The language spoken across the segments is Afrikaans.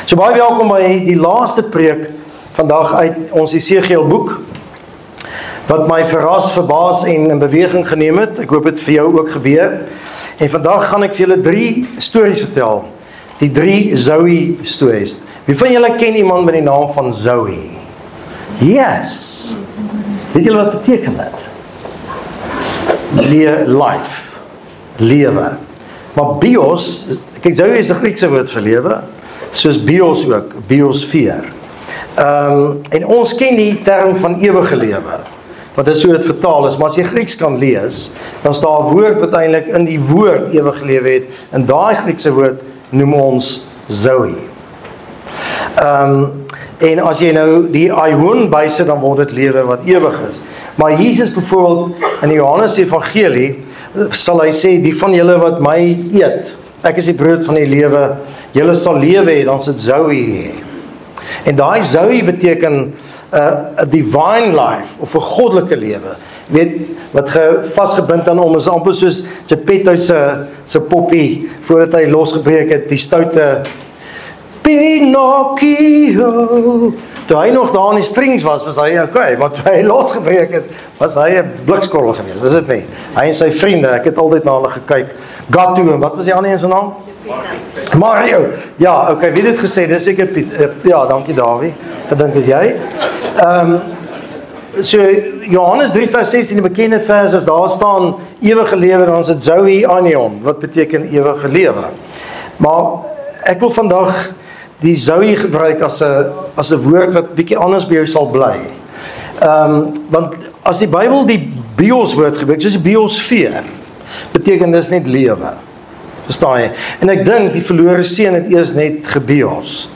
So baie welkom by die laaste preek vandag uit ons Esegiel boek, wat my verras, verbaas en in beweging geneem het. Ek hoop dit vir jou ook gebeur. En vandag gaan ek vir julle 3 stories vertel. Die 3 Zoe stories. Wie van julle ken iemand met die naam van Zoe? Yes! Weet julle wat beteken dit? Life. Lewe. Maar bios, kyk, Zoe is 'n Griekse woord vir lewe, soos bios ook, biosfeer. En ons ken die term van ewige lewe, wat dit so het vertaal is, maar as jy Grieks kan lees, dan staan 'n woord wat eintlik in die woord ewige lewe het, en daai Griekse woord noem ons Zoe. En as jy nou die aion bysit, dan word dit lewe wat ewig is. Maar Jesus byvoorbeeld, in die Johannes Evangelie, sal hy sê, die van julle wat my eet, ek is die brood van die lewe, julle sal lewe hê, dan sit Zoe hê. En daai Zoe beteken a divine life, of 'n goddelike lewe. Weet, wat vastgebind aan hom is amper soos Geppetto se poppie, voordat hy losgebreek het, die stoute Pinocchio. Toe hy nog daar in die strings was hy okay, maar toe hy losgebreek het, was hy 'n blikskorrel geweest, is dit nie? Hy en sy vriende, ek het altyd na hulle gekyk. Gatto, en wat was die ander een se naam? Mario. Ja, okay, wie het dit gesê? Dis seker Piet. Ja, dankie Dawie. Gedink het jy? So Johannes 3 vers 16, die bekende vers, as daar staan ewige lewe, dan is dit Zoe Anion, wat beteken ewige lewe. Maar ek wil vandag die Zoe gebruik as 'n woord wat bietjie anders by jou sal bly. Want as die Bybel die bios woord gebruik, soos die biosfeer, beteken dis net lewe. Verstaan jy? En ek dink die verlore seun het eers net gebios.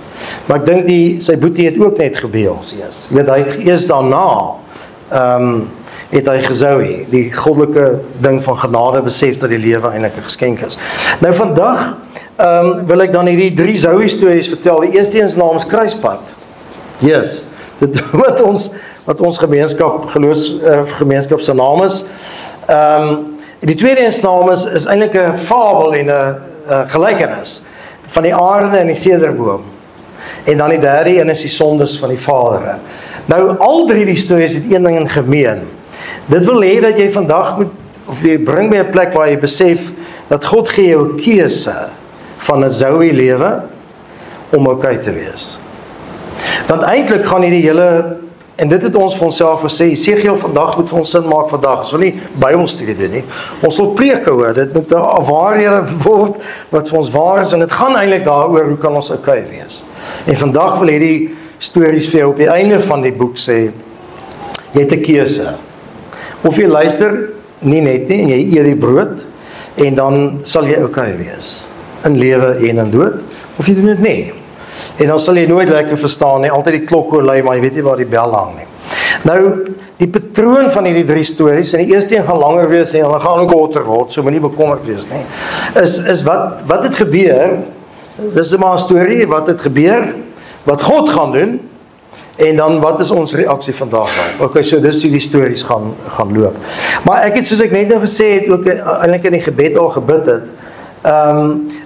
Maar ek dink sy boetie het ook net gebios eers. Jy weet, hy het eers daarna het hy gezoe, die goddelike ding van genade besef dat die lewe eintlik 'n geskenk is. Nou vandag wil ek dan hierdie 3 Zoe stories vertel. Die eerste een se naam is Kruispad. Yes, dit wat ons gemeenskap se naam is. Die tweede een se naam is eintlik 'n fabel en 'n gelykenis van die arende en die sederboom. En dan die derde een is die sondes van die vadere. Nou al 3 die stories het een ding in gemeen. Dit wil hê dat jy vandag moet, of jy bring by 'n plek waar jy besef dat God gee jou 'n keuse van 'n Zoe lewe om okay te wees. Want eintlik gaan hierdie hele, en dit het ons vir onsself gesê, Esegiel vandag moet vir ons sin maak vandag. Ons wil nie Bybelstudie doen nie. Ons wil preke hoor. Dit moet 'n waarhede word wat vir ons waar is, en dit gaan eintlik daaroor hoe kan ons okay wees. En vandag wil hierdie stories vir jou op die einde van die boek sê, jy het 'n keuse. Of jy luister nie net nie en jy eet die brood en dan sal jy okay wees in lewe en in dood, of jy doen dit nie. En dan sal jy nooit lekker verstaan nie, altyd die klok oorlei, maar jy weet nie waar die bel hang nie. Nou, die patroon van hierdie 3 stories, en die eerste een gaan langer wees en dan gaan ook korter word, so moenie bekommerd wees nie, is wat het gebeur, dis maar 'n storie, wat het gebeur, wat God gaan doen, en dan wat is ons reaksie vandag dan? Okay, so dis hoe die stories gaan loop. Maar ek het, soos ek net nou gesê het, ook eintlik in die gebed al gebid het,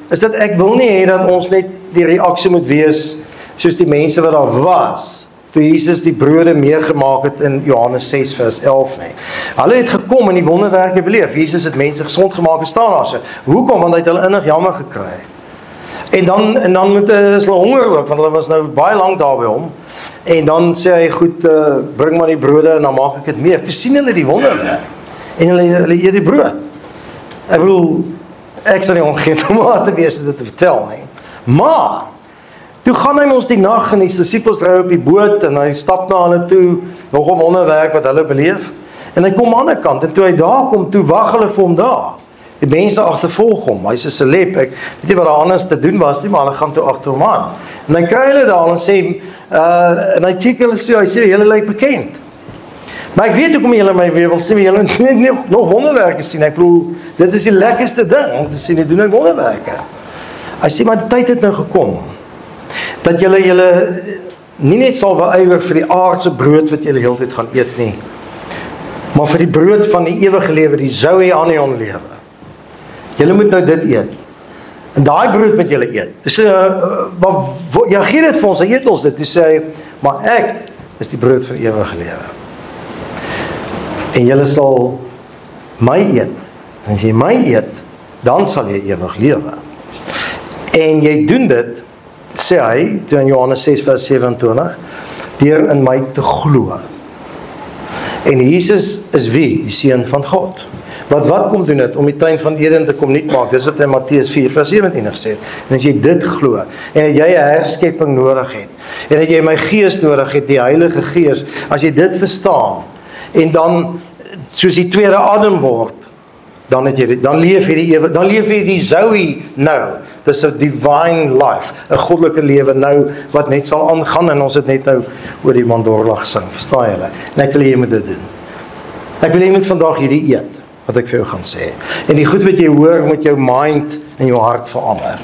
is dat ek wil nie hê dat ons net die reaksie moet wees soos die mense wat daar was toe Jesus die brode meer gemaak het in Johannes 6 vers 11 nie. Hulle het gekom en die wonderwerke beleef. Jesus het mense gesond gemaak en staan daar so. Hoekom? Want hy het hulle innig jammer gekry. En dan moet hulle honger ook, want hulle was nou baie lank daar by hom. En dan sê hy, goed, bring maar die brode en dan maak ek dit meer. Toe sien hulle die wonderwerk en hulle eet die brood. Ek bedoel, ek sal nie omgee om aan te wees dit te vertel nie. Maar toe gaan hy ons die nag en die disippels ry op die boot en hy stap na hulle toe, nog 'n wonderwerk wat hulle beleef. En hy kom aan die ander kant en toe hy daar kom, toe wag hulle vir hom daar. Die mense agtervolg hom. Hy's 'n celeb. Ek weet nie wat daar anders te doen was nie, maar hulle gaan toe agter hom aan. En dan kry hulle daar en sê en hy check hulle so, hy sê julle lyk bekend. Maar ek weet hoekom julle my weer wil sien, julle net nog wonderwerke sien. Ek bedoel, dit is die lekkerste ding om te sien, ek doen ek wonderwerke. Hy sê, maar die tyd het nou gekom, dat julle nie net sal beywer vir die aardse brood wat julle heeltyd gaan eet nie, maar vir die brood van die ewige lewe, die Zoe Anion lewe. Julle moet nou dit eet. En daai brood moet julle eet. Dis ja, gee dit vir ons, hy eet ons dit. Dis sê, maar ek is die brood vir ewige lewe. En julle sal my eet. En as jy my eet, dan sal jy ewig lewe. En jy doen dit, sê hy, toe in Johannes 6 vers 27, deur in my te glo. En Jesus is wie? Die Seun van God. Wat kom doen dit? Om die tuin van Eden te kom nuut maak. Dis wat in Matteus 4 vers 17 gesê het. En as jy dit glo, en dat jy 'n herskepping nodig het, en dat jy my gees nodig het, die Heilige Gees, as jy dit verstaan, en dan, soos die tweede adem word, dan het jy dit, dan leef jy die Zoe nou. Dis 'n divine life, 'n goddelike lewe nou, wat net sal aangaan, en ons het net nou oor die mandorla gesing, verstaan julle? En ek wil jy moet dit doen. Ek wil jy moet vandag hierdie eet, wat ek vir jou gaan sê. En die goed wat jy hoor, moet jou mind en jou hart verander.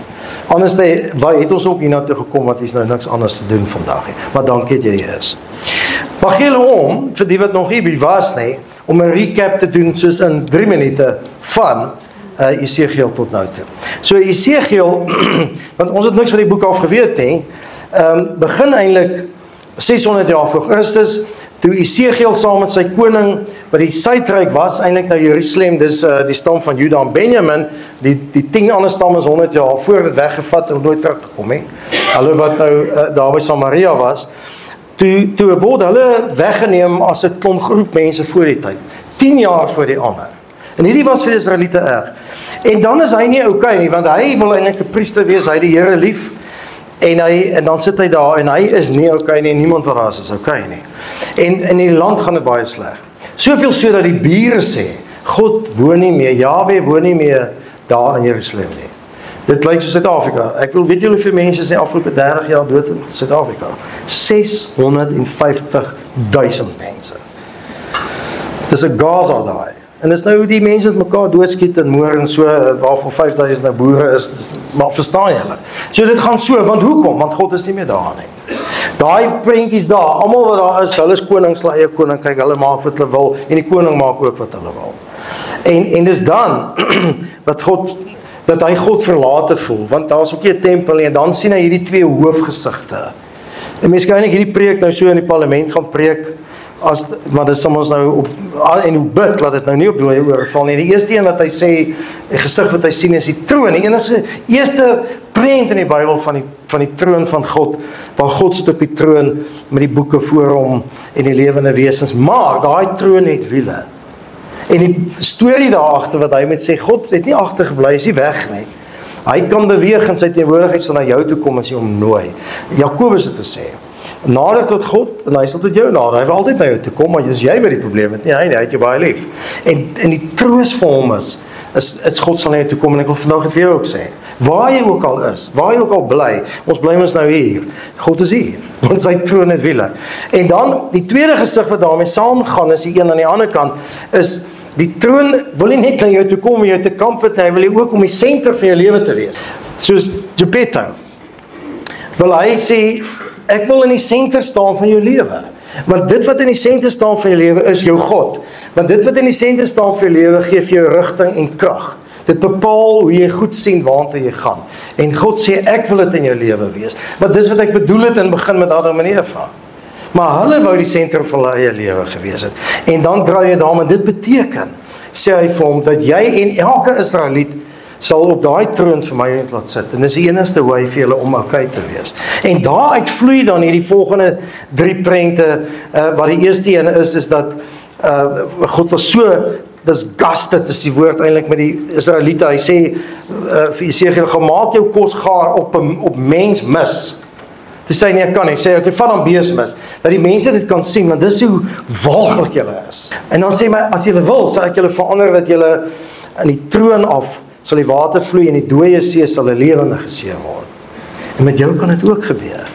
Anders het ons ook hiernatoe gekom, want is nou niks anders te doen vandag nie. Maar dankie dat jy is. Maar gee hulle om, vir die wat nog nie was nie, om 'n recap te doen, soos in 3 minute van Esegiel tot nou toe. So Esegiel, want ons het niks van die boek af geweet nie, begin eintlik 600 jaar voor Christus, toe Esegiel saam met sy koning, wat die suidryk was, eintlik nou Jerusalem, dis die stam van Juda en Benjamin, die 10 ander stamme is 100 jaar voor dit weggevat en nooit teruggekom he. Hulle wat nou daar by Samaria was, toe word hulle weggeneem as 'n klomp groep mense voor die tyd, 10 jaar voor die ander. En hierdie was vir die Israeliete erg. En dan is hy nie okay nie, want hy wil eintlik 'n priester wees, hy die Here lief, en dan sit hy daar, en hy is nie okay nie, en niemand wat daar is okay nie. En in die land gaan dit baie sleg. Soveel so dat die bure sê, God woon nie meer, Jahwe woon nie meer daar in Jerusalem nie. Dit lyk soos Suid-Afrika. Ek wil weet julle hoeveel mense is in die afgelope 30 jaar dood in Suid-Afrika. 650.000 mense. Dis 'n Gaza daai. En dis nou die mense wat mekaar doodskiet en moor en so, waarvan 5000 nou boere is, maar verstaan julle? So dit gaan so, want hoekom? Want God is nie meer daar nie. Daai prentjies daar, almal wat daar is, hulle is konings, hulle eie koninkryk, hulle maak wat hulle wil, en die koning maak ook wat hulle wil. En dis dan, dat hy God verlate voel, want daar is ook nie 'n tempel nie, en dan sien hy hierdie 2 hoofgesigte. En mens kan eintlik hierdie preek nou so in die parlement gaan preek, maar dit sal ons nou op, en hoe bid, laat dit nou nie op die oorval nie. Die eerste een wat hy sê, die gesig wat hy sien is die troon, die enigste, eerste prent in die Bybel van die troon van God, waar God sit op die troon, met die boeke voor hom, en die lewende wesens, maar daai troon het wiele. En die storie daarachter wat hy met sê, God het nie agtergebly, is nie weg nie. Hy kan beweeg in sy teenwoordigheid, sal na jou toe kom as jy hom nooi. Jakobus het gesê, nader tot God, en hy sal tot jou nader. Hy wil altyd na jou toe kom, maar dis jy wat die probleem het nie, hy het jou baie lief. En die troos vir hom is God sal na jou toe kom, en ek wil vandag vir jou ook sê, waar jy ook al is, waar jy ook al bly, ons bly ons nou hier, God is hier, want sy troon het wiele. En dan, die tweede gesig wat daarmee saamgaan, is die een aan die ander kant, is, die troon wil nie net na jou toe kom, om jou te comfort, hy wil ook om die senter van jou lewe te wees. Soos Geppetto, wil hy sê, ek wil in die senter staan van jou lewe. Want dit wat in die senter staan van jou lewe is jou God. Want dit wat in die senter staan van jou lewe gee vir jou rigting en krag. Dit bepaal hoe jy goed sien waartoe jy gaan. En God sê, ek wil dit in jou lewe wees. Want dis wat ek bedoel het in begin met Adam en Eva. Maar hulle wou die sentrum van hulle eie lewe gewees het. En dan draai jy daarom, en dit beteken, sê hy vir hom, dat jy en elke Israeliet sal op daai troon vir my laat sit. En dis die enigste way vir julle om okay te wees. En daaruit vloei dan hierdie volgende 3 prente, wat die eerste een is dat God was so, dis gasted, is die woord eintlik met die Israeliete, hy sê, vir Esegiel, gemaak jou kos gaar op mens mis. Dis sê nie, ek kan nie, sê, ek vat dan beesmis, dat die mense dit kan sien, want dis hoe walglik julle is. En dan sê my, as julle wil, sal ek julle verander, dat julle in die troon af, sal die water vloei, en die dooie see sal 'n lewende see word. En met jou kan dit ook gebeur.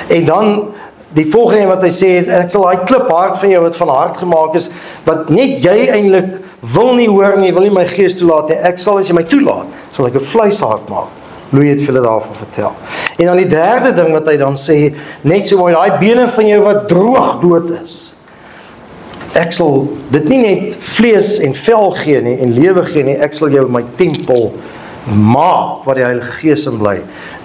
En dan, die volgende wat hy sê, is, ek sal daai klip hart van jou, wat van hart gemaak is, wat net jy eintlik wil nie hoor nie, wil nie my gees toelaat nie, ek sal as jy my toelaat, sal ek 'n vleishart maak. Louis het vir hulle daarvan vertel. En dan die derde ding wat hy dan sê, net so mooi, daai bene van jou wat droog dood is, ek sal dit nie net vlees en vel gee nie, en lewe gee nie, ek sal jou my tempel maak waar die Heilige Gees in bly.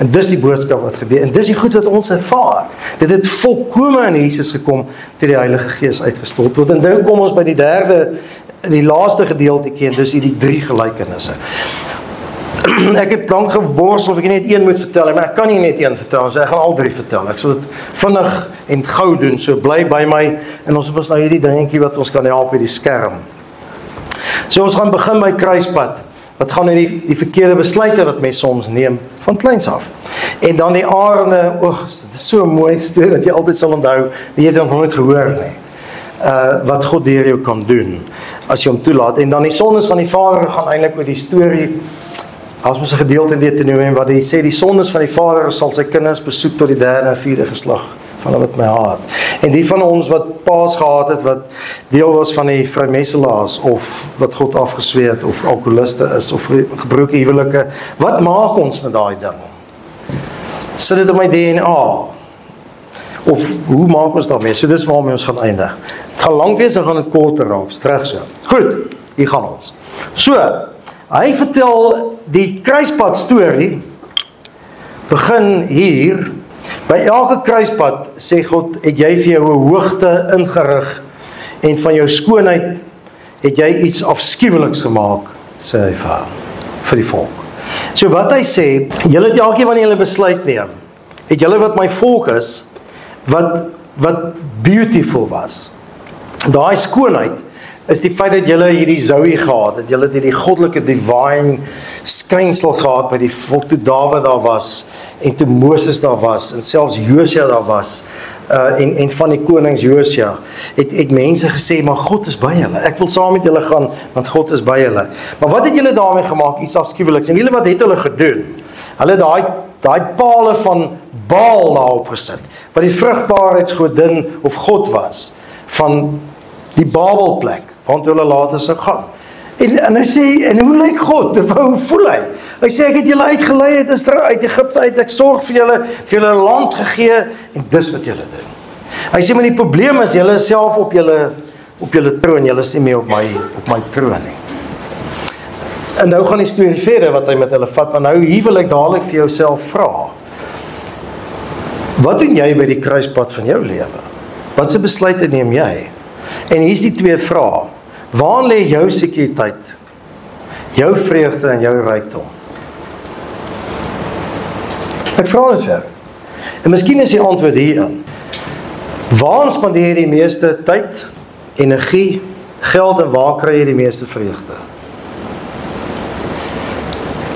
En dis die boodskap wat gebeur. En dis die goed wat ons ervaar. Dit het volkome in Jesus gekom toe die Heilige Gees uitgestort word. En nou kom ons by die laaste gedeeltjie, en dis hierdie 3 gelykenisse. Ek het lank geworstel of ek net een moet vertel, maar ek kan nie net een vertel, so ek gaan al 3 vertel. Ek sal dit vinnig en gou doen, so bly by my, en ons moet nou hierdie dingetjie wat ons kan help by die skerm. So ons gaan begin by kruispad. Wat gaan oor die verkeerde besluite wat mense soms neem van kleins af. En dan die arende, dit is so 'n mooi storie wat jy altyd sal onthou, jy het nog nooit gehoor nie. Wat God deur jou kan doen as jy hom toelaat. En dan die sondes van die Vader gaan eintlik oor die storie. As ons 'n gedeelte in Deuteronomium wat hy sê die sondes van die Vader sal sy kinders besoek tot die 3de en 4de geslag van hulle wat my haat. En die van ons wat paas gehaat het, wat deel was van die vrymesselaars, of wat God afgesweer het, of alkoholiste is, of gebroke huwelike, wat maak ons met daai ding? Sit dit in my DNA? Of hoe maak ons daarmee? So dis waarmee ons gaan eindig. Het gaan lang wees, en gaan dit korter raak, reg so. Goed, hier gaan ons. So, hy vertel die kruispad storie, begin hier. By elke kruispad sê God, het jy vir jou 'n hoogte ingerig, en van jou skoonheid het jy iets afskuweliks gemaak, sê hy vir die volk. So wat hy sê, julle het elkeen van julle besluit neem, het julle wat my volk is, wat beautiful was. Daai skoonheid is die feit dat julle hierdie Zoe gehad het, julle het hierdie goddelike divine skynsel gehad by die volk toe Dawid daar was, en toe Moses daar was, en selfs Josia daar was, en van die konings Josia, het mense gesê, maar God is by julle, ek wil saam met julle gaan, want God is by julle. Maar wat het julle daarmee gemaak, iets afskuweliks, en julle wat het hulle gedoen? Hulle daai pale van Baal daarop gesit, wat die vrugbaarheidsgodin of God was, van die Babelplek, want hulle later sou gaan. En hy sê, en hoe lyk God? Hoe voel hy? Hy sê, ek het julle uitgelei uit Egipte uit, ek sorg vir julle land gegee, en dis wat julle doen. Hy sê, maar die probleem is, julle is self op julle troon, julle is nie meer op my troon nie. En nou gaan die storie verder, wat hy met hulle vat, maar nou hier wil ek dadelijk vir jouself vra. Wat doen jy by die kruispad van jou lewe? Wat se besluite neem jy? En hier is die 2 vrae. Waar lê jou sekuriteit? Jou vreugde en jou rykdom? Ek vra dit vir. En miskien is die antwoord hierin. Waar spandeer jy die meeste tyd, energie, geld, en waar kry jy die meeste vreugde?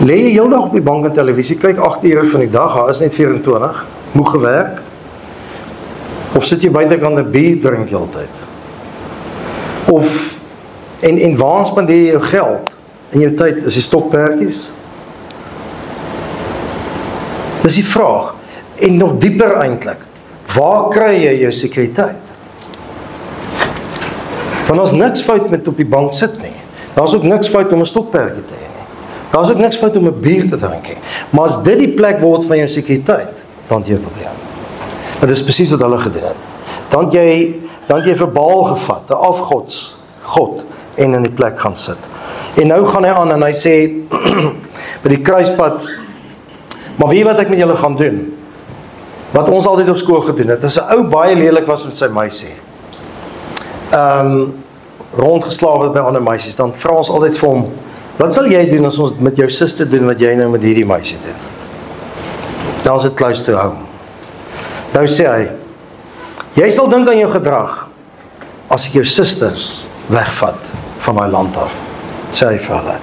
Lê jy heel dag op die bank en televisie, kyk 8 ure van die dag, daar is net 24, moeg gewerk, of sit jy buitekant 'n bier drink jy altyd? Of, en waar spandeer jy jou geld en jou tyd? Is die stokperdjies? Dis die vraag. En nog dieper eintlik, waar kry jy jou sekuriteit? Want daar's niks fout met op die bank sit nie. Daar's ook niks fout om 'n stokperdjie te hê nie. Daar's ook niks fout om 'n bier te drink nie. Maar as dit die plek word van jou sekuriteit, dan het jy 'n probleem. Dit is presies wat hulle gedoen het. Dan het jy vir Baal gevat, 'n afgods God, en in die plek gaan sit. En nou gaan hy aan en hy sê by die kruispad, maar weet wat ek met julle gaan doen? Wat ons altyd op skool gedoen het, is 'n ou baie lelik was met sy meisie. Rondgeslaap het by ander meisies, dan vra ons altyd vir hom, wat sal jy doen as ons met jou suster doen wat jy nou met hierdie meisie doen? Dan is dit close to home. Nou sê hy, jy sal dink aan jou gedrag as ek jou susters wegvat van my land af, sê hy vir hulle.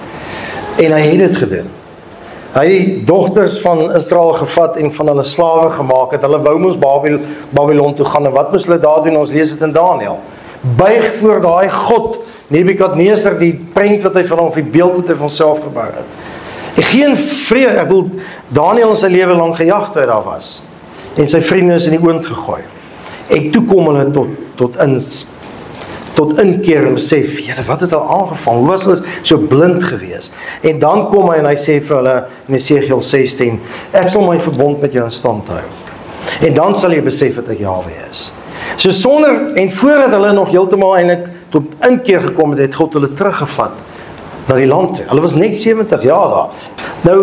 En hy het dit gedoen. Hy het die dogters van Israel gevat en van hulle slawe gemaak het. Hulle wou mos Babylon toe gaan, en wat moes hulle daar doen? Ons lees dit in Daniël. Buig voor daai God, Nebukadneser, die prent wat hy van hom, die beeld wat hy van homself gebou het. En geen vrede, ek bedoel, Daniël in sy lewe lang gejaag toe hy daar was, en sy vriende is in die oond gegooi. En toe kom hulle tot inkeer en besef, wat het hulle aangevang? Hoe was hulle so blind gewees? En dan kom hy en hy sê vir hulle in Esegiel 16, ek sal my verbond met jou in stand hou. En dan sal jy besef dat ek Jahwe is. So sonder, en voordat hulle nog heeltemal eintlik tot inkeer gekom het, het God hulle teruggevat na die land toe. Hulle was net 70 jaar daar. Nou,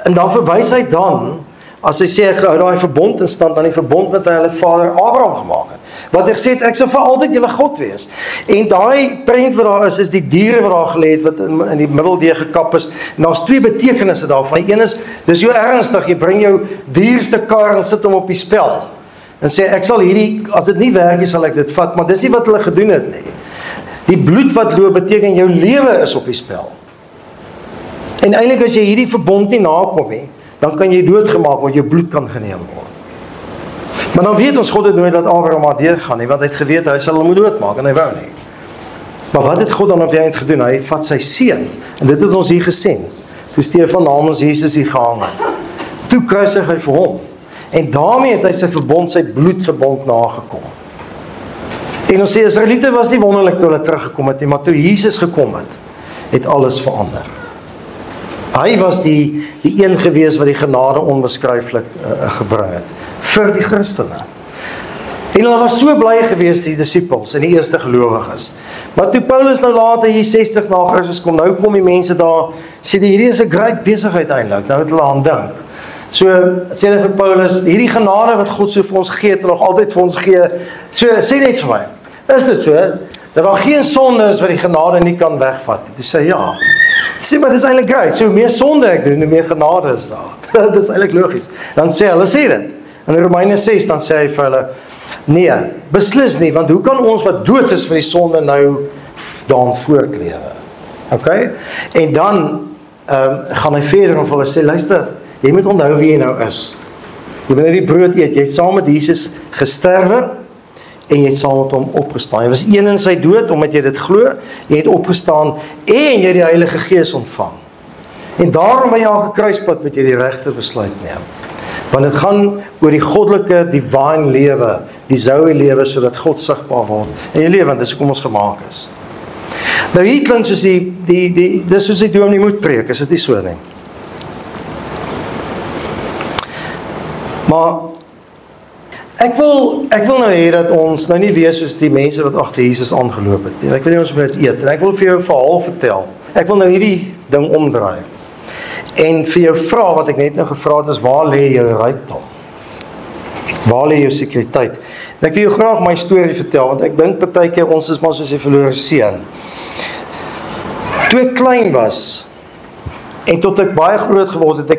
en dan verwys hy dan, as hy sê, ek hou daai verbond in stand, aan die verbond wat hy hulle vader Abraham gemaak het. Wat hy gesê het, ek sal vir altyd julle God wees. En daai prent wat daar is die diere wat daar gelê het, wat in die middeldeur gekap is. En daar's twee betekenisse daarvan. Die een is, dis so ernstig, jy bring jou dierste kar en sit hom op die spel. En sê, ek sal hierdie, as dit nie werk nie, sal ek dit vat. Maar dis nie wat hulle gedoen het nie. Die bloed wat loop beteken, jou lewe is op die spel. En eintlik as jy hierdie verbond nie nakom nie, dan kan jy doodgemaak word, jou bloed kan geneem word. Maar dan weet ons, God het nooit dat Abraham maar deurgaan nie, want hy het geweet, hy sal hom doodmaak, en hy wou nie. Maar wat het God dan op die eind gedoen? Hy vat sy seun, en dit het ons hier gesien, toe Stefan namens Jesus hier gehang het. Toe kruisig hy vir hom, en daarmee het hy sy verbond, sy bloedverbond nagekom. En ons sê, Israeliete was nie wonderlik toe hulle teruggekom het nie, maar toe Jesus gekom het alles verander. Hy was die een gewees wat die genade onbeskryflik gebring het vir die Christene. En hulle was so bly gewees, die disippels en die eerste gelowiges. Maar toe Paulus nou later hier 60 na Christus kom, nou kom die mense daar, sê die hierdie is 'n groot besigheid eintlik, nou het hulle aan dink. So sê hulle vir Paulus, hierdie genade wat God so vir ons gee, en nog altyd vir ons gee, so sê net vir my, is dit so, dat daar geen sonde is wat die genade nie kan wegvat? Hy sê ja. Sê, maar dit is eintlik great. So hoe meer sonde ek doen, hoe meer genade is daar. Dit is eintlik logies. Dan sê hulle, sê dit. In Romeine 6, dan sê hy vir hulle, nee, beslis nie, want hoe kan ons wat dood is vir die sonde nou daan voortlewe? Okay? En dan gaan hy verder en vir hulle sê, luister, jy moet onthou wie jy nou is. Jy moet nou die brood eet, jy het saam met Jesus gesterwe, en jy het saam met hom opgestaan. Jy was een in sy dood, omdat jy dit glo, jy het opgestaan, en jy die Heilige Gees ontvang. En daarom by elke kruispunt moet jy die regte besluit neem. Want dit gaan oor die goddelike, divine lewe, die Zoe lewe, sodat God sigbaar word in jou lewe, want dis hoekom ons gemaak is. Nou hier klink soos dis soos die dominee moet preek, is dit nie so nie? Maar Ek wil nou hê dat ons nou nie wees soos die mense wat agter Jesus aangeloop het. Ek wil nie ons moet dit eet. En ek wil vir jou 'n verhaal vertel. Ek wil nou hierdie ding omdraai. En vir jou vra wat ek net nou gevra het is, waar lê jou rykdom? Waar lê jou sekuriteit? En ek wil jou graag my storie vertel, want ek dink partykeer ons is maar soos 'n verlore seun. Toe ek klein was en tot ek baie groot geword het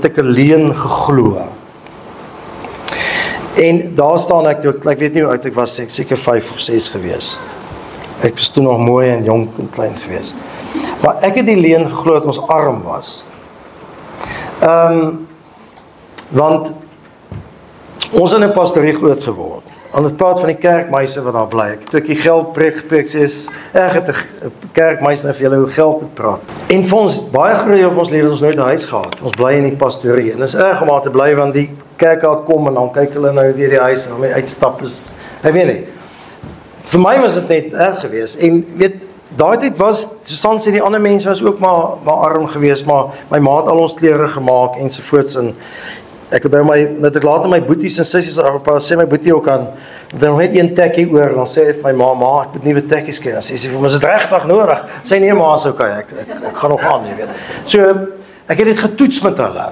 ek 'n leuen geglo. En daar staan ek weet nie hoe oud ek was, ek seker 5 of 6 gewees. Ek was toen nog mooi en jong en klein gewees. Maar ek het die leuen geglo dat ons arm was. Want ons het in 'n pastorie groot geword. Aan het praat van die kerkmeise wat daar bly. Toe ek die geld gepreek sê, is erg het 'n kerkmeise nou vir julle hoe geld moet praat. En vir ons, baie groot deel van ons lewe, ons nooit 'n huis gehad. Ons bly in die pastorie. En dit is erg om daar te bly, want die kerk daar kom en dan kyk hulle nou deur die huis en dan my uitstap is, ek weet nie. Vir my was dit net erg geweest. En weet, daai tyd was, soos sê die ander mense was ook maar arm geweest, maar my ma het al ons klere gemaak ensovoorts en ek het nou dat ek later my boeties en sissies sê my boetie ook aan, dat er nog net een tekkie oor, dan sê vir my ma, ek moet nuwe tekkies kry, dan sê sy vir my, is dit regtig nodig? Sê nee ma, is okay, ek gaan nog aan, jy weet. So, ek het dit getoets met hulle.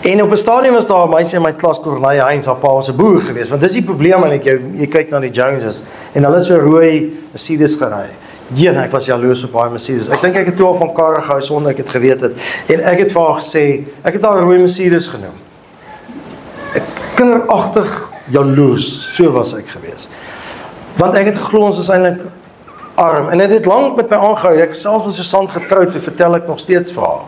En op 'n stadium was daar 'n meisie in my klas, Corneille Heinz, haar pa was 'n boer geweest, want dis die probleem en jy kyk na die Joneses, en hulle het so rooi Mercedes gery. Ek was jaloers op baie Mercedes. Ek dink ek het toe al van karre gehou sonder ek het geweet het. En ek het vir haar gesê, ek het haar 'n rooi Mercedes genoem. Ek kinderagtig jaloers, so was ek geweest. Want ek het geglo ons is eintlik arm. En dit het lank met my aangehou. Ek self was so Susan getroud, toe vertel ek nog steeds vir haar.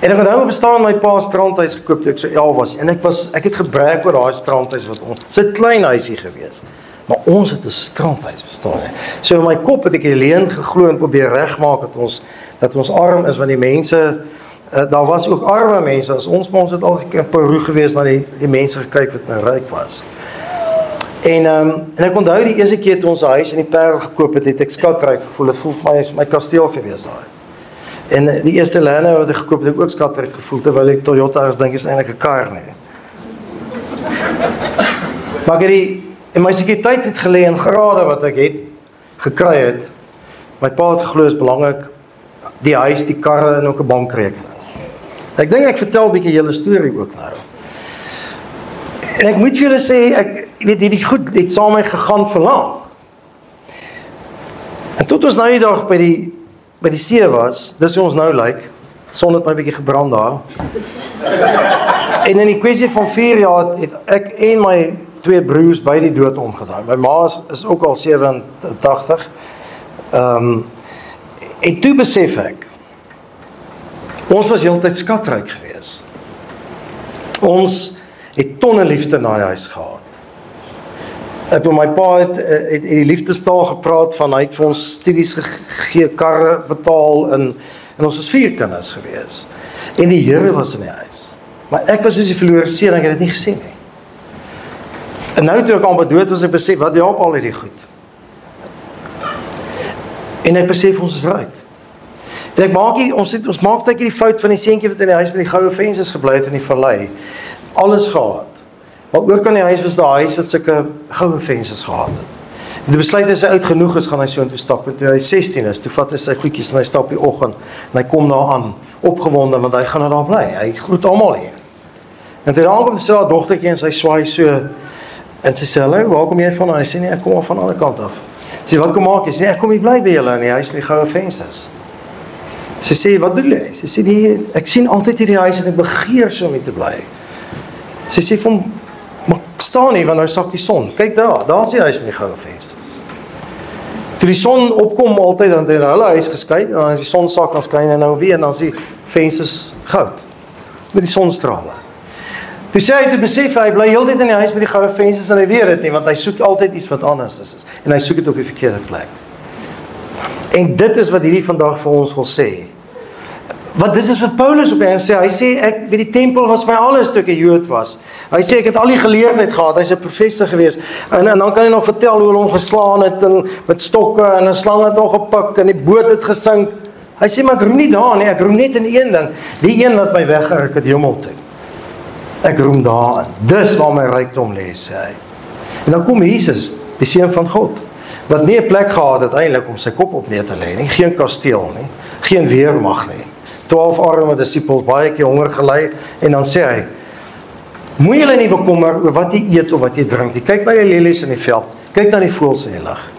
En ek het nou bestaan my pa strandhuis gekoop toe ek so 11 was. En ek het gebrek oor daai strandhuis wat ons. Dit's 'n klein huisie geweest. Maar ons het 'n strandhuis, verstaan jy? So in my kop het ek die leuen geglo en probeer regmaak dat ons arm is, want die mense, daar was ook arme mense as ons, maar ons het al in Peru geweest na die mense gekyk wat nou ryk was. En ek onthou die eerste keer toe ons 'n huis in die Parel gekoop het ek skatryk gevoel. Dit voel vir my is my kasteel geweest daai. En die eerste Land Rover wat ek gekoop het ek ook skatryk gevoel, terwyl ek Toyota is dink is eintlik 'n kar nie. Maar en my sekuriteit het gelê in grade wat ek het gekry het. My pa het geglo is belangrik die huis, die karre en ook 'n bankrekening. Ek dink ek vertel 'n bietjie julle storie ook nou. En ek moet vir julle sê, ek weet hierdie goed het saam met my gegaan vir lank. En tot ons nou die dag by die see was, dis hoe ons nou lyk, son het my bietjie gebrand daar. En in die kwessie van 4 jaar het ek en my 2 broers by die dood omgedraai. My ma is ook al 87. En toe besef ek, ons was heeltyd skatryk geweest. Ons het tonne liefde na die huis gehad. Ek met my pa het die liefdestaal gepraat van, hy het vir ons studies gegee, karre betaal, en ons was 4 kinders geweest. En die Here was in die huis. Maar ek was soos die verlore seun, ek het dit nie gesien nie. En nou toe ek amper dood was, ek besef, wat help al hierdie goed? En ek besef, ons is ryk. En ek maak nie, ons maak net die fout van die seentjie wat in die huis met die goue vensters gebly het in die vallei. Alles gehad. Maar ook aan die huis was daar huis wat sulke goue vensters gehad het. En toe besluit hy, as hy oud genoeg is, gaan hy so intoe stap. En toe hy 16 is, toe vat hy sy goedjies en hy stap die oggend en hy kom daar aan, opgewonde, want hy gaan daar bly. Hy groet almal hier. En toe aankom sy haar dogtertjie en sy swaai so, en sy sê, hallo, waar kom jy van? En hy sê, nee, ek kom al van die ander kant af. Sy sê, wat kom maak jy? Sy sê, nee, ek kom hier bly by julle in die huis met die goue vensters. Sy sê, wat doen jy? Sy sê, ek sien altyd hierdie huis en ek begeer so om hier te bly. Sy sê vir hom, maar staan nie, want nou sak die son. Kyk daar is die huis met die goue vensters. Toe die son opkom altyd, dan het hulle huis geskyn, en dan is die sonsak kan skyn en nou weer, en dan is die vensters goud, met die sonstrale. Toe sê hy, toe besef hy bly heeltyd in die huis met die goue vensters, en hy weet dit nie, want hy soek altyd iets wat anders is, en hy soek dit op die verkeerde plek. En dit is wat hierdie vandag vir ons wil sê. Want dis is wat Paulus op sê, hy sê, ek weet die tempel was my alles toe ek 'n Jood was. Hy sê, ek het al die geleerdheid gehad, hy's 'n professor gewees, en dan kan hy nog vertel hoe hulle hom geslaan het, en met stokke, en 'n slang het nog gepik, en die boot het gesink. Hy sê, maar ek roem nie daar nie, ek roem net in een ding, die een wat my weggeruk het hemel toe. Ek roem daarin, dis waar my rykdom lê, sê hy. En dan kom Jesus, die Seun van God, wat nie 'n plek gehad het eintlik om sy kop op neer te lê nie, geen kasteel nie, geen weermag nie. 12 arme disippels, baie keer honger gely, en dan sê hy, moet julle nie bekommer oor wat jy eet of wat jy drink nie. Kyk na die lelies in die veld, kyk na die voëls in die lug.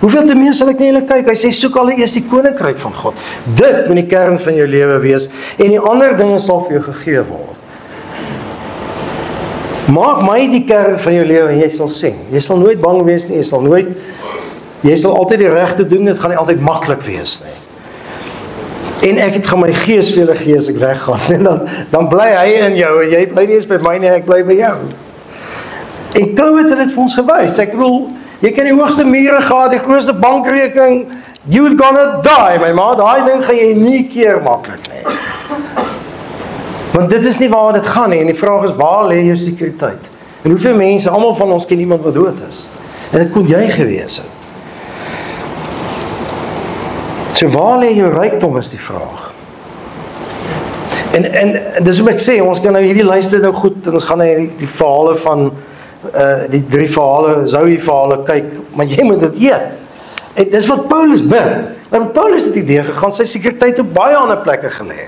Hoeveel te meer sal ek nie julle kyk? Hy sê, soek allereers die koninkryk van God. Dit moet die kern van jou lewe wees, en die ander dinge sal vir jou gegee word. Maak my die kern van jou lewe en jy sal sien. Jy sal nooit bang wees nie, jy sal altyd die regte doen, dit gaan nie altyd maklik wees nie. En ek gaan my gees vir julle gee as ek weggaan, en dan bly hy in jou, en jy bly nie eens by my nie, ek bly by jou. En COVID het dit vir ons gewys, ek bedoel, jy kan die hoogste mure gehad, die grootste bankrekening, you're gonna die, my ma, daai ding gaan jy nie keer maklik nie. Want dit is nie waar dit gaan nie, en die vraag is, waar lê jou sekuriteit? En hoeveel mense, almal van ons ken iemand wat dood is, en dit kon jy gewees het. So waar lê jou rykdom is die vraag. En dis wat ek sê, ons kan nou hierdie lyste nou goed, en ons gaan nou die verhale van, die 3 verhale, Zoe verhale kyk, maar jy moet dit eet. En dis wat Paulus bid. En Paulus het idee gegaan, sy sekuriteit op baie ander plekke gelê.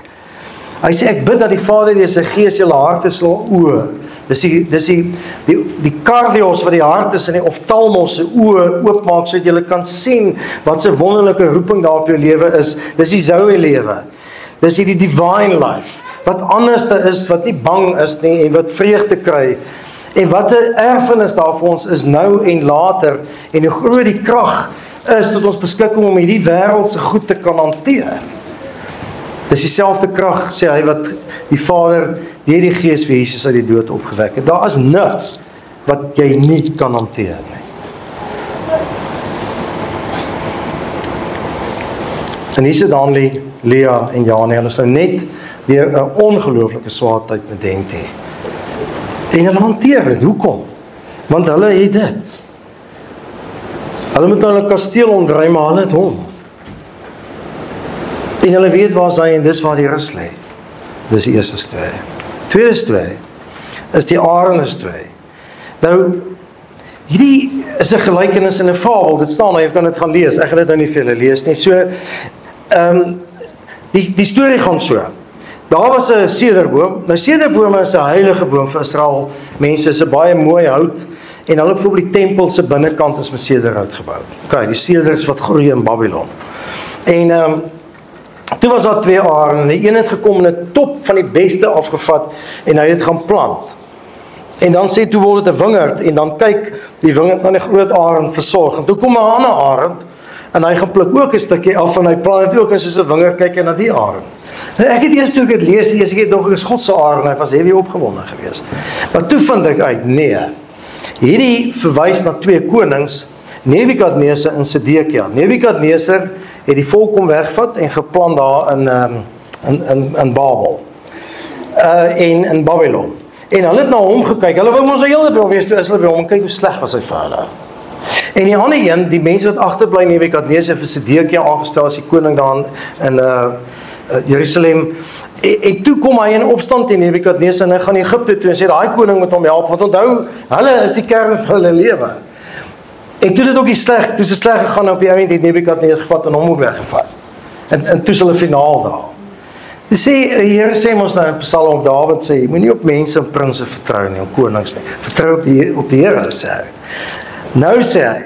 Hy sê, ek bid dat die Vader deur sy gees julle harte sal oë. Dis die kardios wat die hart is, of talmos se oë oopmaak, sodat julle kan sien wat se wonderlike roeping daar op jou lewe is. Dis die Zoe lewe. Dis die divine life. Wat anderste is, wat nie bang is nie, en wat vreugde kry. En wat 'n erfenis daar vir ons is nou en later, en hoe groot die krag is tot ons beskikking om hierdie wêreld se goed te kan hanteer. Dis dieselfde krag, sê hy, wat die Vader deur die Gees vir Jesus uit die dood opgewek het. Daar is niks wat jy nie kan hanteer nie. En hier sit Hanlie, Lea en Janie, hulle is nou net deur 'n ongelooflike swaar tyd met Dente. En hulle hanteer dit, hoekom? Want hulle het dit. Hulle moet nou 'n kasteel ontruim, maar hulle het hom. En hulle weet waar hy, en dis waar die rus lê. Dis die eerste 2. Tweede 2 is die arendes 2. Nou, hierdie is 'n gelykenis in 'n fabel. Dit staan, jy kan dit gaan lees. Ek gaan dit nou nie vir julle lees nie. So, Die storie gaan so. Daar was 'n sederboom. Nou sederbome is 'n heilige boom vir Israel. Mense is 'n baie mooi hout en hulle op die tempel se binnekant is met sederhout gebou. Okay, die seders wat groei in Babylon. En toe was daar 2 arende. Die een het gekom en 'n top van die beste afgevat en hy het gaan plant. En dan sê toe word dit 'n wingerd en dan kyk die wingerd na die groot arend versorg. En toe kom 'n ander arend en hy gaan pluk ook 'n stukkie af en hy plant dit ook as soos 'n wingerd kyk en na die arend. Nou ek het eers toe ek dit lees, ek het nog 'n Skotse arend, hy was heavy opgewonde geweest. Maar toe vind ek uit, nee. Hierdie verwys na 2 konings, Nebukadneser en Sedekia. Nebukadneser het die volk kom wegvat en geplant daar in Babel. En in Babylon. En hulle het na hom gekyk. Hulle wou mos 'n hele dag wees toe is hulle by hom en kyk hoe sleg was hy vir hulle. En die ander een, die mense wat agterbly Nebukadneser vir Sedekia aangestel as die koning daar in Jerusalem. En toe kom hy in opstand teen Nebukadneser en hy gaan Egipte toe en sê daai koning moet hom help want onthou, hulle is die kern van hulle lewe. En toe dit ook sleg, toe se sleg gegaan op die einde het Nebukadneser gevat en hom ook weggevat. En toe is hulle finaal daar. Die Here sê ons nou in Psalm Dawid sê, moenie op mense en prinse vertrou nie, op konings nie. Vertrou op die Here, sê hy. Nou sê hy,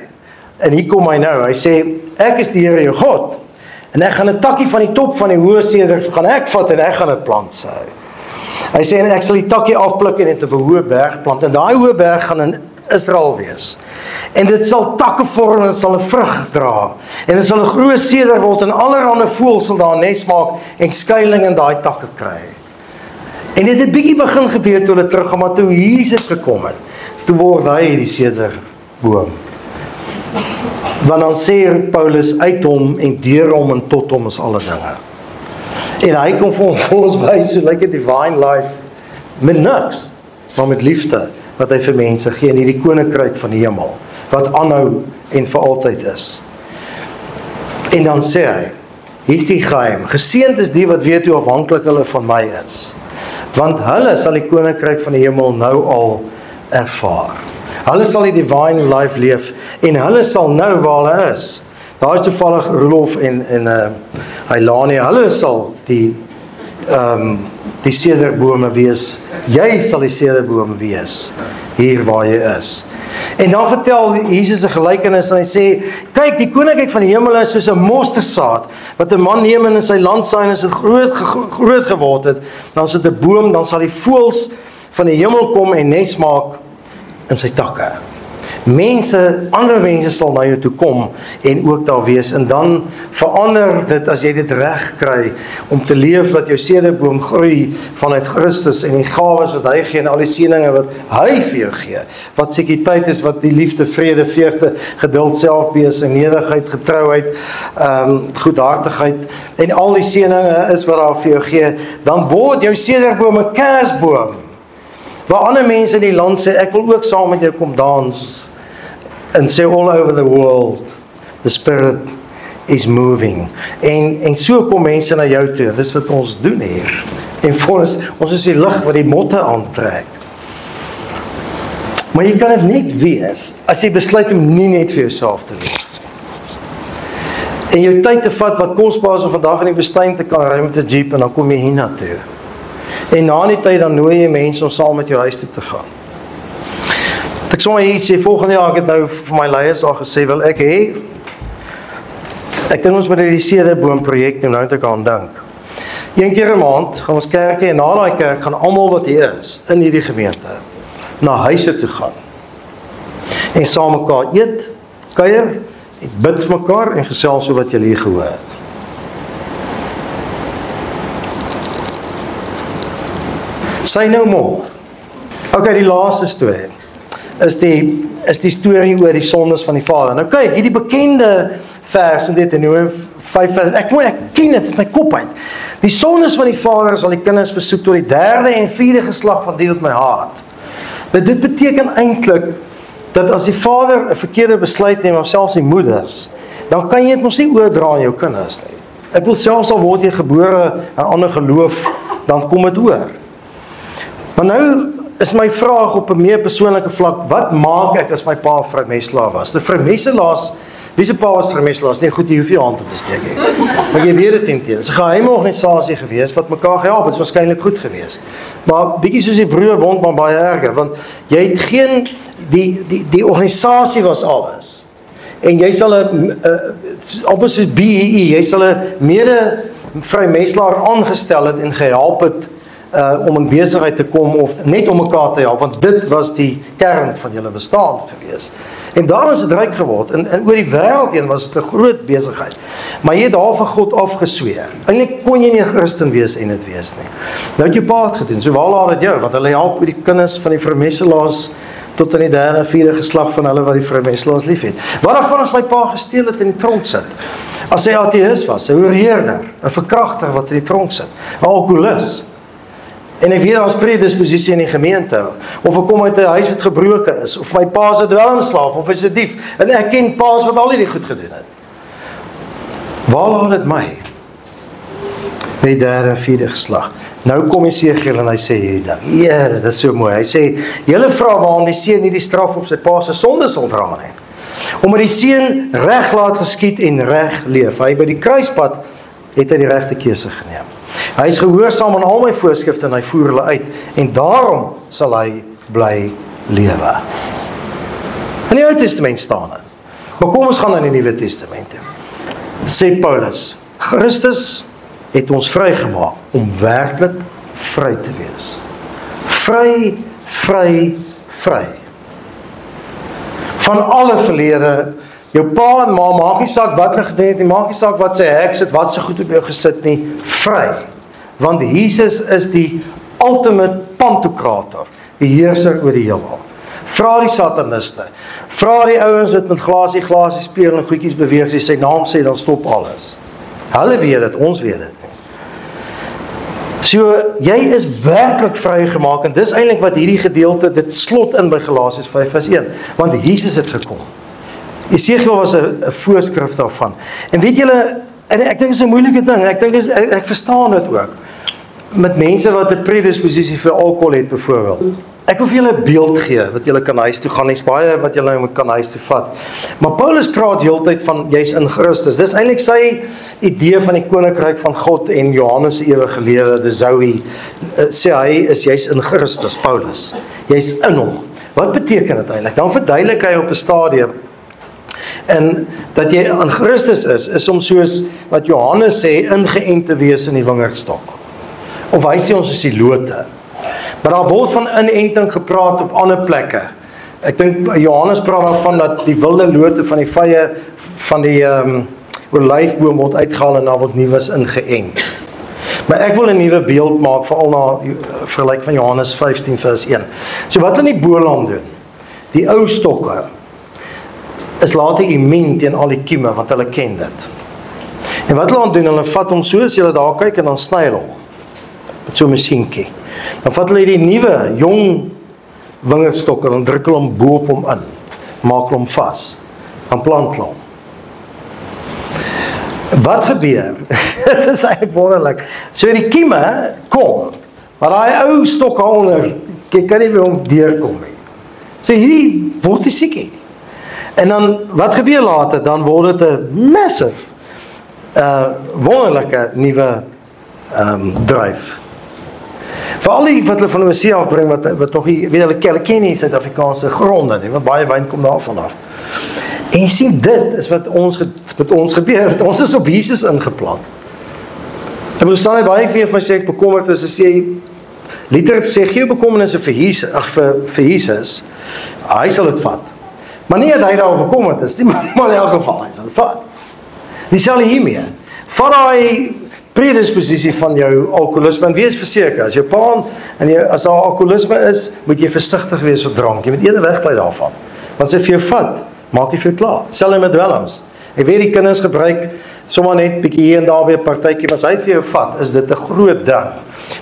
en hier kom hy nou, hy sê, ek is die Here jou God, en ek gaan 'n takkie van die top van die hoë seder, gaan ek vat en ek gaan dit plant, sê hy. Hy sê, en ek sal die takkie afpluk en dit op 'n hoë berg plant, en daai hoë berg gaan in Israel wees. En dit sal takke vorm en dit sal 'n vrug dra. En dit sal 'n groot seder word en allerlei voëls sal daar nes maak en skuilings in daai takke kry. En dit het bietjie begin gebeur toe hulle teruggaan, maar toe Jesus gekom het, toe word hy die sederboom. Want dan sê Paulus uit hom en deur hom en tot hom is alle dinge. En hy kom vir ons wys so lyk 'n divine life met niks, maar met liefde wat hy vir mense gee in hierdie koninkryk van die hemel, wat aanhou en vir altyd is. En dan sê hy, hier's die geheim, geseënd is die wat weet hoe afhanklik hulle van my is, want hulle sal die koninkryk van die hemel nou al ervaar. Hulle sal die divine life leef, en hulle sal nou waar hulle is. Daar is toevallig Rolof en Ailani, hulle sal die sederbome wees. Jy sal die sederbome wees, hier waar jy is. En dan vertel Jesus 'n gelykenis en hy sê, kyk, die koninkryk van die hemel is soos 'n mosterdsaad, wat 'n man neem en in sy land saai en as dit groot geword het, dan is dit 'n boom, dan sal die voëls van die hemel kom en nes maak in sy takke. Ander mense sal na jou toe kom en ook daar wees, en dan verander dit as jy dit reg kry om te leef dat jou sederboom groei vanuit Christus en die gawes wat hy gee en al die seëninge wat hy vir jou gee, wat sekuriteit is, wat die liefde, vrede, vreugde, geduld, selfbeheersing, nederigheid, getrouheid, goedhartigheid en al die seëninge is wat daar vir jou gee, dan word jou sederboom 'n kersboom. Waar ander mense in die land sê, ek wil ook saam met jou kom dans, and say all over the world, the Spirit is moving. En so kom mense na jou toe, dis wat ons doen hier. En vir ons is die lig wat die motte aantrek. Maar jy kan dit net wees, as jy besluit om nie net vir jouself te wees. En jou tyd te vat, wat kosbaar is om vandag in die woestyn te kan ry met 'n jeep, en dan kom jy hiernatoe. En na die tyd dan nooi jy mense om saam met jou huis toe te gaan. Ek sommer iets sê, volgende jaar, ek het nou vir my leiers al gesê, wil ek dink ons met die sederboom projek nou het ek aan dink. Een keer 'n maand gaan ons kerk hê, en na daai kerk gaan almal wat hier is, in hierdie gemeente, na huise toe gaan. En saam mekaar eet, kuier, en bid vir mekaar, en gesels oor wat julle hier gehoor het. Say no more. Okay, die laaste storie is die storie oor die sondes van die Vader. Nou kyk, hierdie bekende vers in Deuteronomium 5 vers, ek ken dit in my kop uit. Die sondes van die Vader sal die kinders besoek tot die 3de en 4de geslag van die wat my haat. Dit beteken eintlik dat as die Vader 'n verkeerde besluit neem, of selfs die moeders, dan kan jy dit mos nie oordra aan jou kinders nie. Ek wil selfs al word jy gebore in 'n ander geloof, dan kom dit oor. Maar nou is my vraag op 'n meer persoonlike vlak, wat maak ek as my pa 'n vrymeslaaf was? 'n vrymeslaas Wie se pa was vermeselaars? Nee, goed, jy hoef jy hand op te steek. Maar jy weet dit intens. Dis 'n geheime organisasie gewees wat mekaar gehelp het. Dit is waarskynlik goed gewees. Maar bietjie soos die Broederbond, maar baie erger, want jy het geen die organisasie was alles. En jy sal 'n amper soos BEE, jy sal 'n mede vrymeselaar aangestel het en gehelp het om in besigheid te kom of net om mekaar te help, want dit was die kern van julle bestaan gewees. En daarom is dit ryk geword, en oor die wêreld heen was dit 'n groot besigheid. Maar jy het daar vir God afgesweer. Eintlik kon jy nie 'n Christen wees en dit wees nie. Nou het jou pa het gedoen, so waar laat dit jou, want hulle help oor die kinders van die vermesselaars tot in die 3de en 4de geslag van hulle wat die vermesselaars lief het. Waarvan as my pa gesteel het in die tronk sit? As hy ateïs was, 'n hoereerder, 'n verkragter wat in die tronk sit, 'n alkoholist. En ek weet daar's predisposisie in die gemeente, of ek kom uit 'n huis wat gebroken is, of my pa is 'n dwelmslaaf, of hy's 'n dief, en ek ken pa's wat al hierdie goed gedoen het. Waar laat dit my? Met die 3de en 4de geslag. Nou kom Esegiel en hy sê hierdie ding. Here, dit is so mooi. Hy sê, julle vra waarom die seun nie die straf op sy pa se sonde sal dra nie. Omdat die seun reg laat geskied en reg leef. Hy by die kruispad het hy die regte keuse geneem. Hy is gehoorsaam aan al my voorskrifte en hy voer hulle uit. En daarom sal hy bly lewe. In die Ou Testament staan dit. Maar kom ons gaan na die Nuwe Testament. Sê Paulus, Christus het ons vrygemaak om werklik vry te wees. Vry, vry, vry. Van alle verlede, jou pa en ma, maak nie saak wat hulle gedoen het nie, maak nie saak wat sy heks het, wat sy goed op jou gesit nie, vry. Want Jesus is die ultimate pantokrator, die heerser oor die heelal. Vra die sataniste, vra die ouens wat met glasie speel en goedjies beweeg, as sy naam sê, dan stop alles. Hulle weet dit, ons weet dit nie. So, jy is werklik vrygemaak, en dis eintlik wat hierdie gedeelte, dit slot in by Galasiërs 5:1, want Jesus het gekom. Esegiel was 'n voorskrif daarvan. En weet julle, en ek dink dit is 'n moeilike ding, ek verstaan dit ook, met mense wat 'n predisposisie vir alkohol het byvoorbeeld. Ek wil vir julle 'n beeld gee, wat julle kan huis toe gaan, is baie wat julle moet kan huis toe vat. Maar Paulus praat heeltyd van, jy's in Christus. Dis eintlik sy idee van die koninkryk van God en Johannes se ewige lewe, die Zoe, sê hy is, jy's in Christus, Paulus. Jy's in hom. Wat beteken dit eintlik? Dan verduidelik hy op 'n stadium, en dat jy in Christus is om soos wat Johannes sê, ingeënt te wees in die wingerdstok. Of hy sê ons is die lote. Maar daar word van inenting gepraat op ander plekke. Ek dink Johannes praat daarvan dat die wilde lote van die vye van die olyfboom word uitgehaal en daar word nuus ingeënt. Maar ek wil 'n nuwe beeld maak, veral na vergelyk van Johannes 15:1. So wat hulle in die Boland doen, die ou stokke, is later immuun teen al die kieme, want hulle ken dit. En wat hulle doen, hulle vat hom so, as julle daar kyk, en dan sny hulle hom. Met so 'n masjienkie. Dan vat hulle die nuwe, jong wingerstokke, dan druk hulle hom bo op hom in, maak hom vas, dan plant hulle hom. Wat gebeur? Dit is eintlik wonderlik. So die kieme kom, maar daai ou stok onder, jy kan nie by hom deurkom nie. So hierdie word die siekie. En dan, wat gebeur later? Dan word dit 'n massive, wonderlike nuwe dryf. Vir al die wat hulle van die see afbring, wat nog nie, weet hulle ken nie Suid-Afrikaanse gronde nie, want baie wyn kom daarvan af. En jy sien, dit is wat ons gebeur, ons is op Jesus ingeplant. Ek moet staan baie vir my sê, ek bekommerd is, as jy, liter sê, gee jou bekommernisse vir Jesus, hy sal het vat. Maar nie dat hy daar bekommerd is, maar in elk geval, hy sal het vat. Die sal hiermee, vat hy predisposisie van jou alkoholisme, en wees verseker, as jou pa, en as daar alkoholisme is, moet jy versigtig wees vir drank, jy moet eerder wegbly daarvan, want as hy vir jou vat, maak jy vir jou klaar, selfs met dwelms. Ek weet die kinders gebruik, sommer net bietjie hier en daar by 'n partytjie, maar as hy vir jou vat, is dit 'n groot ding.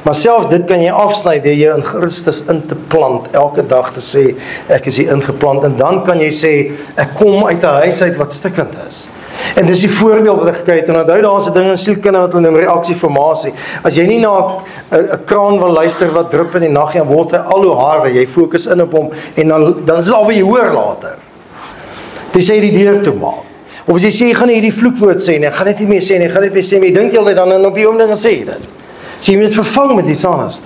Maar selfs dit kan jy afsny, deur jou in Christus in te plant, elke dag te sê, ek is hier ingeplant, en dan kan jy sê, ek kom uit 'n huis uit wat stikkend is. En dis die voorbeeld wat ek gekry het, en onthou daar's 'n ding in sielkunde wat hulle noem reaksieformasie. As jy nie na 'n kraan wil luister wat drup in die nag, dan word hy al hoe harder, jy fokus in op hom, en dan is dit al wat jy hoor later. Dis hy die deur toe maak. Of as jy sê, jy gaan nie hierdie vloekwoord sê nie, ek gaan dit nie meer sê nie, ek gaan dit meer sê, maar jy dink jy altyd dan en op die oomblik dan sê jy dit. So jy moet dit vervang met iets anders.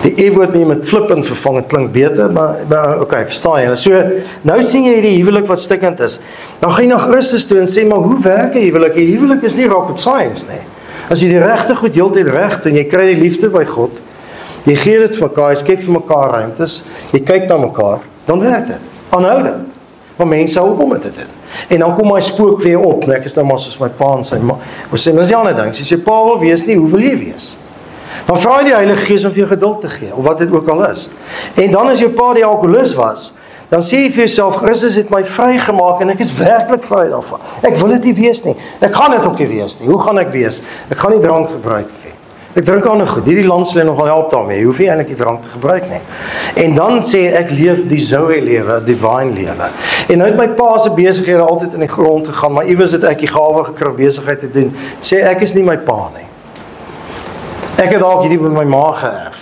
Die E-woord moet jy met flippend vervang, het klink beter, maar oké, verstaan jy. So, nou sien jy hierdie huwelik wat stikkend is. Dan gaan jy na Christus toe en sê, maar hoe werk die huwelik? Die huwelik is nie rocket science nie. As jy die regte goed heeltyd reg doen, jy kry die liefde by God, jy gee dit vir mekaar, jy skep vir mekaar ruimtes, jy kyk na mekaar, dan werk dit. Aanhoudend. Want mense hou op om dit te doen. En dan kom my spook weer op, ek is nou maar soos my pa en sy ma, ons sê, dis die ander ding, as jy pa wil wees nie, hoe wil jy wees? Dan vra jy die Heilige Gees om vir jou geduld te gee, of wat dit ook al is. En dan as jou pa die alkoholist was, dan sê jy vir jouself, Christus het my vrygemaak en ek is werklik vry daarvan. Ek wil dit nie wees nie. Ek gaan dit ook nie wees nie. Hoe gaan ek wees? Ek gaan nie drank gebruik nie. Ek drink ander goed. Hierdie landslê nogal help daarmee. Jy hoef nie eintlik die drank te gebruik nie. En dan sê ek leef die Zoe lewe, divine lewe. En nou het my pa se besighede altyd in die grond gegaan, maar iewers het ek die gawe gekry om besigheid te doen. Sê ek is nie my pa nie. Ek het dalk hierdie by my ma geërf.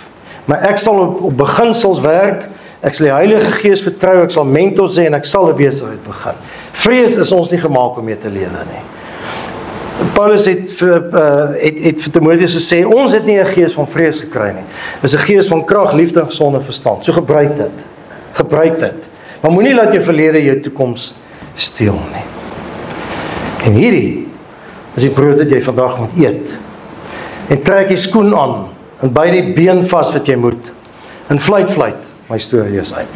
Maar ek sal op beginsels werk. Ek sal die Heilige Gees vertrou, ek sal mentors hê en ek sal 'n besigheid begin. Vrees is ons nie gemaak om mee te lewe nie. Paulus het vir Timoteus gesê, ons het nie 'n gees van vrees gekry nie. Dis 'n gees van krag, liefde en gesonde verstand. So gebruik dit. Gebruik dit. Maar moenie laat jou verlede jou toekoms steel nie. En hierdie is die brood wat jy vandag moet eet. En trek jy skoen aan en by die been vas wat jy moet. En fluit, my storie is uit.